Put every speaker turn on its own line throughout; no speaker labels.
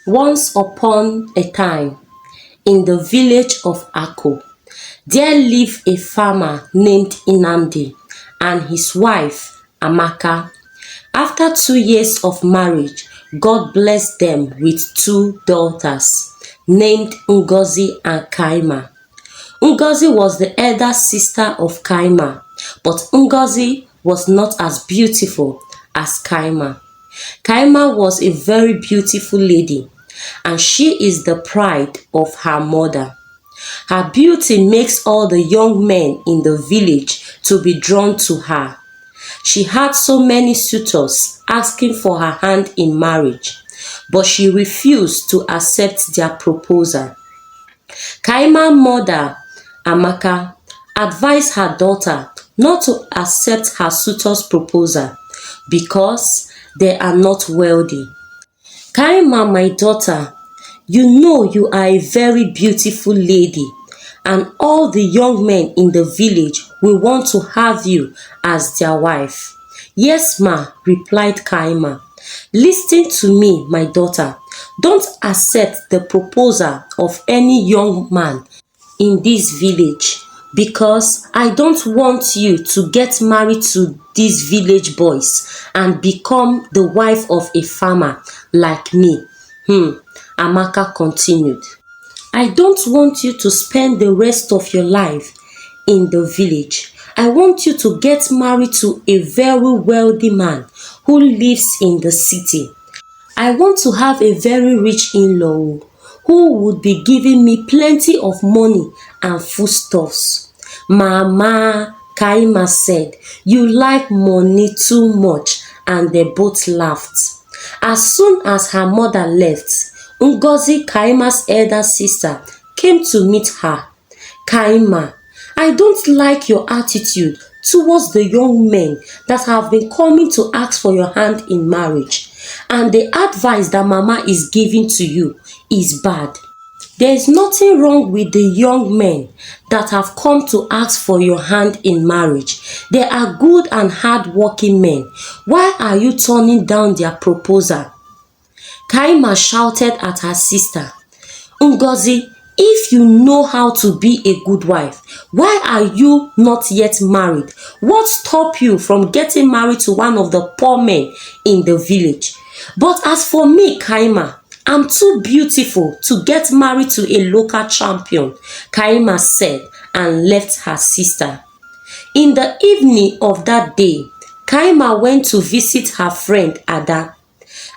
Once upon a time, in the village of Ako, there lived a farmer named Inamdi and his wife Amaka. After 2 years of marriage, God blessed them with two daughters named Ngozi and Kaima. Ngozi was the elder sister of Kaima, but Ngozi was not as beautiful as Kaima. Kaima was a very beautiful lady, and she is the pride of her mother. Her beauty makes all the young men in the village to be drawn to her. She had so many suitors asking for her hand in marriage, but she refused to accept their proposal. Kaima's mother, Amaka, advised her daughter not to accept her suitor's proposal because they are not wealthy. Kaima, my daughter, you know you are a very beautiful lady, and all the young men in the village will want to have you as their wife. Yes, ma, replied Kaima. Listen to me, my daughter. Don't accept the proposal of any young man in this village because I don't want you to get married to these village boys and become the wife of a farmer like me. Amaka continued. I don't want you to spend the rest of your life in the village. I want you to get married to a very wealthy man who lives in the city. I want to have a very rich in-law who would be giving me plenty of money and foodstuffs. Mama, Kaima said, you like money too much, and they both laughed. As soon as her mother left, Ngozi, Kaima's elder sister, came to meet her. Kaima, I don't like your attitude towards the young men that have been coming to ask for your hand in marriage, and the advice that Mama is giving to you is bad. There is nothing wrong with the young men that have come to ask for your hand in marriage. They are good and hard-working men. Why are you turning down their proposal? Kaima shouted at her sister. Ngozi, if you know how to be a good wife, why are you not yet married? What stopped you from getting married to one of the poor men in the village? But as for me, Kaima, I'm too beautiful to get married to a local champion, Kaima said and left her sister. In the evening of that day, Kaima went to visit her friend Ada.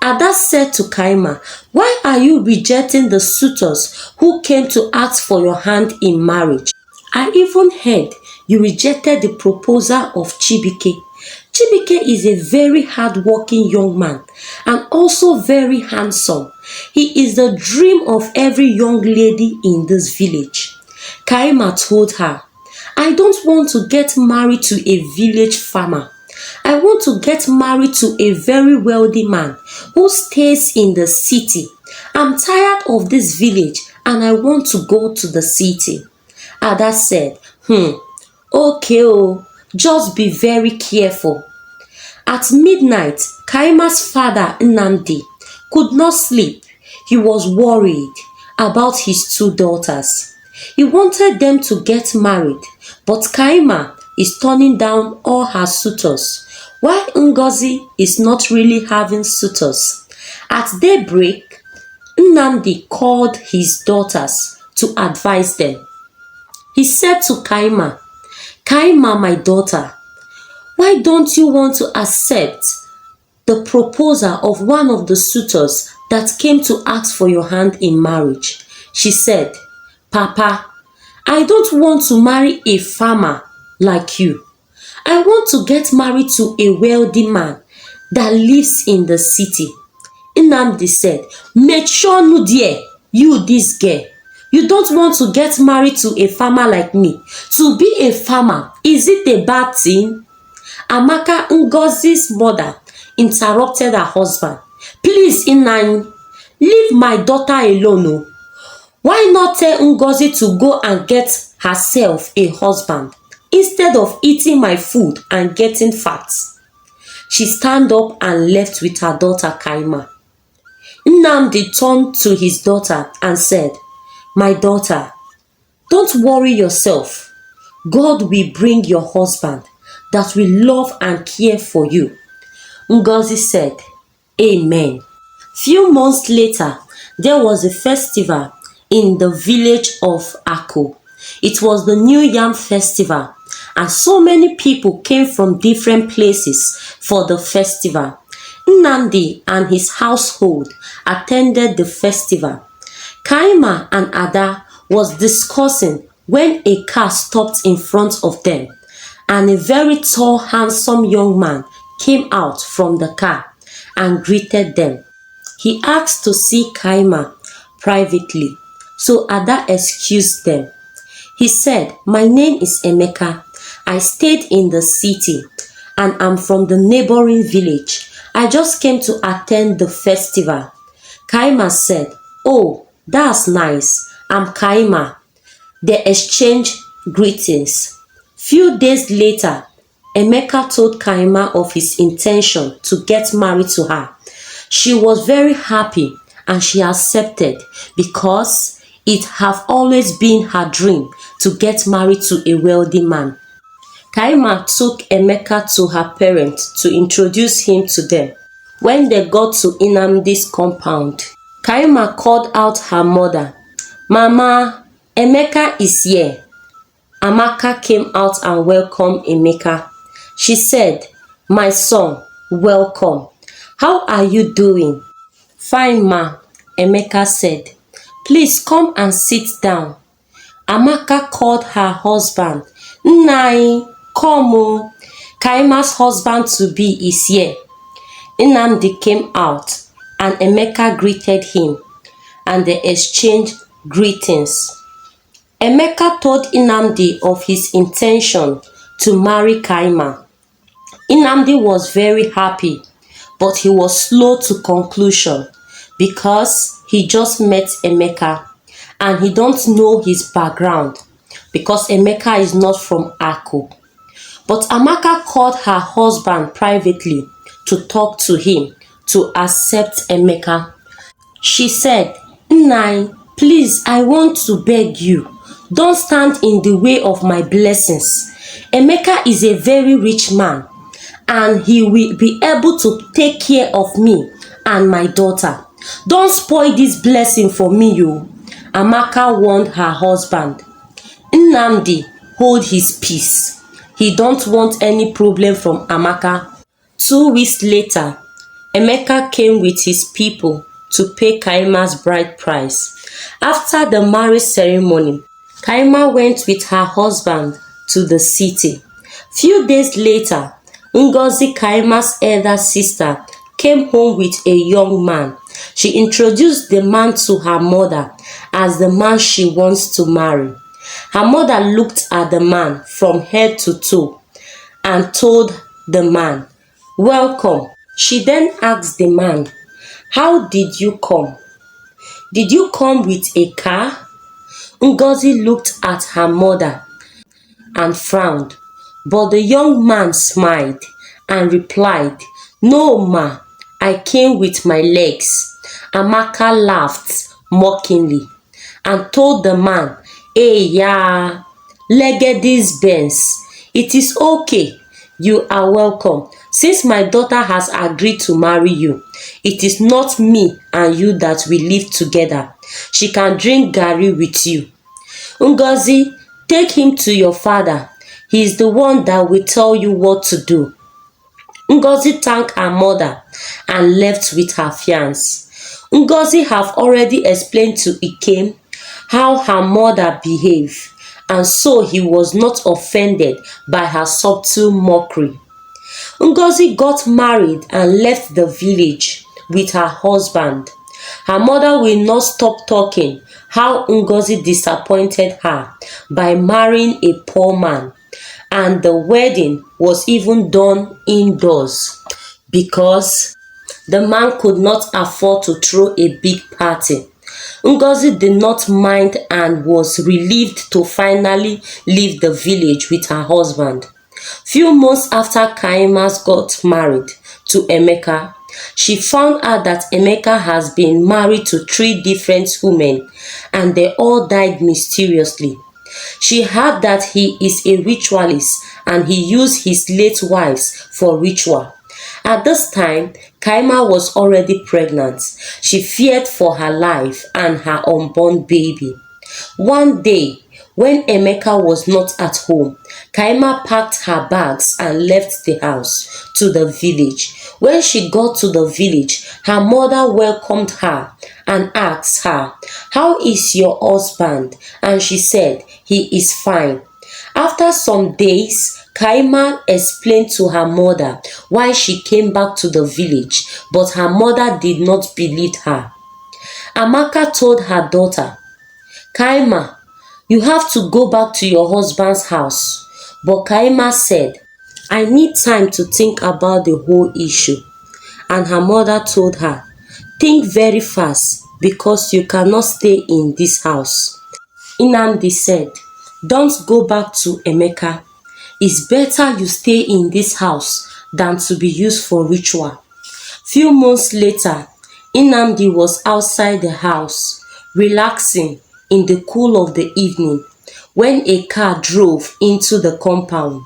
Ada said to Kaima, why are you rejecting the suitors who came to ask for your hand in marriage? I even heard you rejected the proposal of Chibike. Chibike is a very hard-working young man and also very handsome. He is the dream of every young lady in this village. Kaima told her, I don't want to get married to a village farmer. I want to get married to a very wealthy man who stays in the city. I'm tired of this village and I want to go to the city. Ada said, okay, just be very careful. At midnight, Kaima's father, Nnamdi, could not sleep. He was worried about his two daughters. He wanted them to get married, but Kaima is turning down all her suitors, while Ngozi is not really having suitors. At daybreak, Nnamdi called his daughters to advise them. He said to Kaima, Kaima, my daughter, why don't you want to accept the proposal of one of the suitors that came to ask for your hand in marriage? She said, Papa, I don't want to marry a farmer like you. I want to get married to a wealthy man that lives in the city. Nnamdi said, make sure no dear, you this girl. You don't want to get married to a farmer like me. To be a farmer, is it a bad thing? Amaka, Ngozi's mother, interrupted her husband. Please, Nnanyi, leave my daughter alone. Why not tell Ngozi to go and get herself a husband instead of eating my food and getting fat? She stand up and left with her daughter Kaima. Nnamdi turned to his daughter and said, "My daughter, don't worry yourself. God will bring your husband that will love and care for you." Ngozi said, "Amen." Few months later, there was a festival in the village of Ako. It was the New Yam Festival, and so many people came from different places for the festival. Nnamdi and his household attended the festival. Kaima and Ada was discussing when a car stopped in front of them, and a very tall, handsome young man came out from the car and greeted them. He asked to see Kaima privately, so Ada excused them. He said, "My name is Emeka. I stayed in the city and I'm from the neighboring village. I just came to attend the festival." Kaima said, "Oh, that's nice. I'm Kaima." They exchanged greetings. Few days later, Emeka told Kaima of his intention to get married to her. She was very happy and she accepted because it have always been her dream to get married to a wealthy man. Kaima took Emeka to her parents to introduce him to them. When they got to Nnamdi's compound, Kaima called out her mother, "Mama, Emeka is here." Amaka came out and welcomed Emeka. She said, "My son, welcome. How are you doing?" "Fine, ma," Emeka said. "Please come and sit down." Amaka called her husband. "Nnai, come o. Kaima's husband-to-be is here." Nnamdi came out and Emeka greeted him and they exchanged greetings. Emeka told Nnamdi of his intention to marry Kaima. Nnamdi was very happy, but he was slow to conclusion because he just met Emeka and he don't know his background because Emeka is not from Ako. But Amaka called her husband privately to talk to him to accept Emeka. She said, "Nnai, please, I want to beg you, don't stand in the way of my blessings. Emeka is a very rich man and he will be able to take care of me and my daughter. Don't spoil this blessing for me o." Amaka warned her husband. Nnamdi hold his peace. He don't want any problem from Amaka. 2 weeks later, Emeka came with his people to pay Kaima's bride price. After the marriage ceremony, Kaima went with her husband to the city. Few days later, Ngozi, Kaima's elder sister, came home with a young man. She introduced the man to her mother as the man she wants to marry. Her mother looked at the man from head to toe and told the man, "Welcome." She then asked the man, "How did you come? Did you come with a car?" Ngozi looked at her mother and frowned, but the young man smiled and replied, "No, ma, I came with my legs." Amaka laughed mockingly and told the man, "Hey, yeah, leggedies Benz. It is okay. You are welcome. Since my daughter has agreed to marry you, it is not me and you that will live together. She can drink garri with you. Ngozi, take him to your father. He is the one that will tell you what to do." Ngozi thanked her mother and left with her fiancé. Ngozi have already explained to Ikem how her mother behaved, and so he was not offended by her subtle mockery. Ngozi got married and left the village with her husband. Her mother will not stop talking how Ngozi disappointed her by marrying a poor man, and the wedding was even done indoors because the man could not afford to throw a big party. Ngozi did not mind and was relieved to finally leave the village with her husband. Few months after Kaima got married to Emeka, She found out that Emeka has been married to 3 different women and they all died mysteriously. She heard that he is a ritualist and he used his late wives for ritual. At this time, Kaima was already pregnant. She feared for her life and her unborn baby. One day, when Emeka was not at home, Kaima packed her bags and left the house to the village. When she got to the village, her mother welcomed her and asked her, "How is your husband?" And she said, "He is fine." After some days, Kaima explained to her mother why she came back to the village, but her mother did not believe her. Amaka told her daughter, "Kaima, you have to go back to your husband's house." But Kaima said, "I need time to think about the whole issue." And her mother told her, "Think very fast because you cannot stay in this house." Nnamdi said, "Don't go back to Emeka. It's better you stay in this house than to be used for ritual." Few months later, Nnamdi was outside the house, relaxing in the cool of the evening, when a car drove into the compound.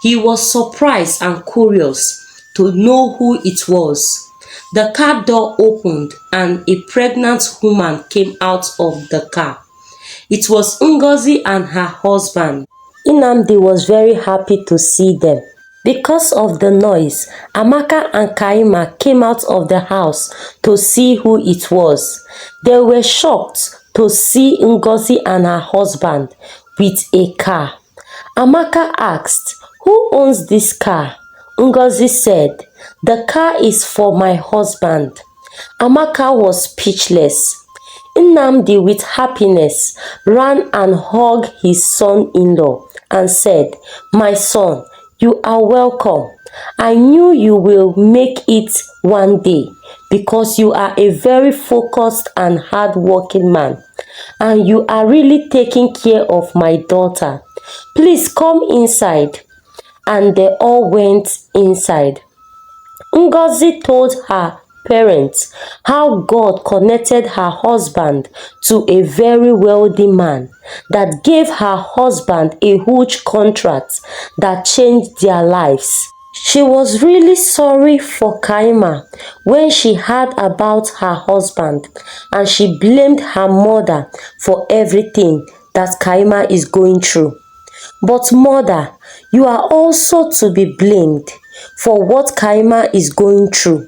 He was surprised and curious to know who it was. The car door opened and a pregnant woman came out of the car. It was Ngozi and her husband. Nnamdi was very happy to see them. Because of the noise, Amaka and Kaima came out of the house to see who it was. They were shocked to see Ngozi and her husband with a car. Amaka asked, "Who owns this car?" Ngozi said, "The car is for my husband." Amaka was speechless. Nnamdi, with happiness, ran and hugged his son-in-law and said, "My son, you are welcome. I knew you will make it one day because you are a very focused and hard-working man, and you are really taking care of my daughter. Please come inside." And they all went inside. Ngozi told her parents how God connected her husband to a very wealthy man that gave her husband a huge contract that changed their lives. She was really sorry for Kaima when she heard about her husband, and she blamed her mother for everything that Kaima is going through. But mother, you are also to be blamed for what Kaima is going through.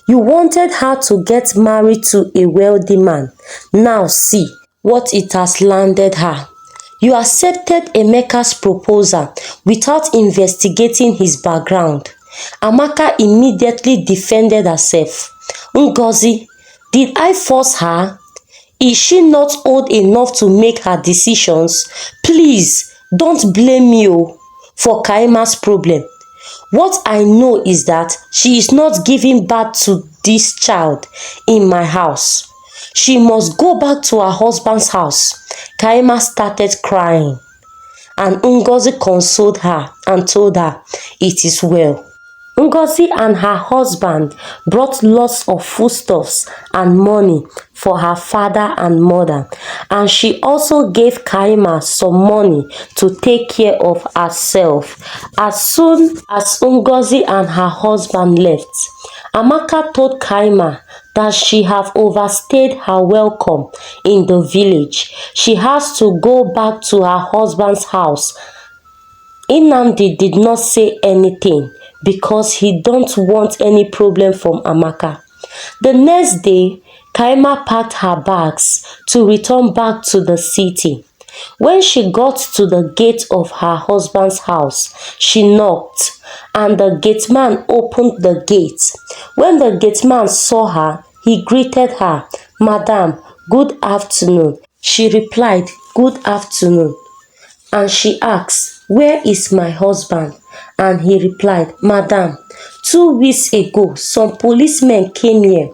You wanted her to get married to a wealthy man. Now see what it has landed her. You accepted Emeka's proposal without investigating his background. Amaka immediately defended herself. "Ngozi, did I force her? Is she not old enough to make her decisions? Please, don't blame me for Kaima's problem. What I know is that she is not giving birth to this child in my house. She must go back to her husband's house." Kaima started crying, and Ngozi consoled her and told her it is well. Ngozi and her husband brought lots of foodstuffs and money for her father and mother, and she also gave Kaima some money to take care of herself. As soon as Ngozi and her husband left, Amaka told Kaima that she have overstayed her welcome in the village. She has to go back to her husband's house. Nnamdi did not say anything because he don't want any problem from Amaka. The next day, Kaima packed her bags to return back to the city. When she got to the gate of her husband's house, she knocked, and the gateman opened the gate. When the gateman saw her, he greeted her, "Madam, good afternoon." She replied, "Good afternoon." And she asked, "Where is my husband?" And he replied, "Madam, 2 weeks ago, some policemen came here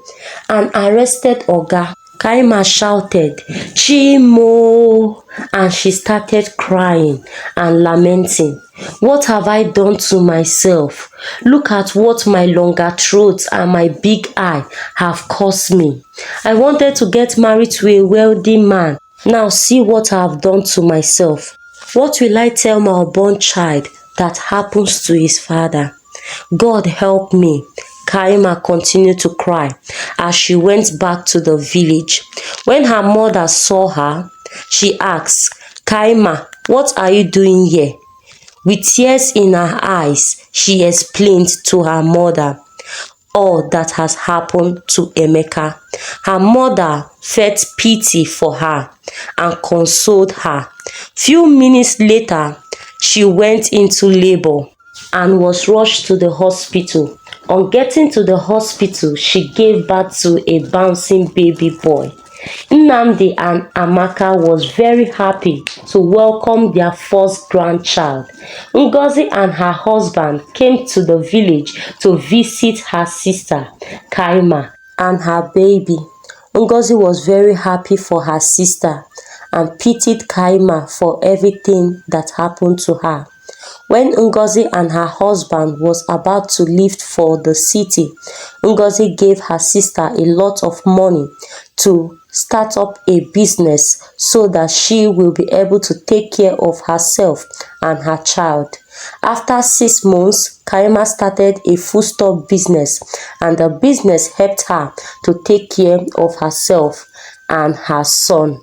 and arrested Oga. Kaima shouted, "Chimo!" And she started crying and lamenting. "What have I done to myself? Look at what my longer throat and my big eye have caused me. I wanted to get married to a wealthy man. Now see what I have done to myself. What will I tell my unborn child that happens to his father? God help me." Kaima continued to cry as she went back to the village. When her mother saw her, she asked, "Kaima, what are you doing here?" With tears in her eyes, she explained to her mother all that has happened to Emeka. Her mother felt pity for her and consoled her. Few minutes later, she went into labor and was rushed to the hospital. On getting to the hospital, she gave birth to a bouncing baby boy. Nnamdi and Amaka was very happy to welcome their first grandchild. Ngozi and her husband came to the village to visit her sister, Kaima, and her baby. Ngozi was very happy for her sister and pitied Kaima for everything that happened to her. When Ngozi and her husband was about to leave for the city, Ngozi gave her sister a lot of money to start up a business so that she will be able to take care of herself and her child. After 6 months, Kaima started a foodstuff business, and the business helped her to take care of herself and her son.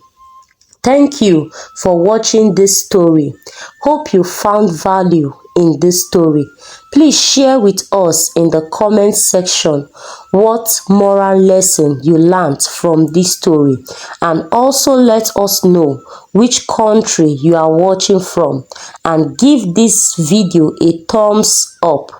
Thank you for watching this story. Hope you found value in this story. Please share with us in the comment section what moral lesson you learned from this story, and also let us know which country you are watching from, and give this video a thumbs up.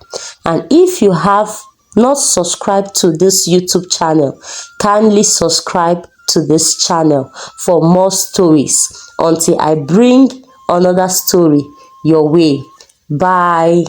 And if you have not subscribed to this YouTube channel, kindly subscribe to this channel for more stories until I bring another story your way. Bye.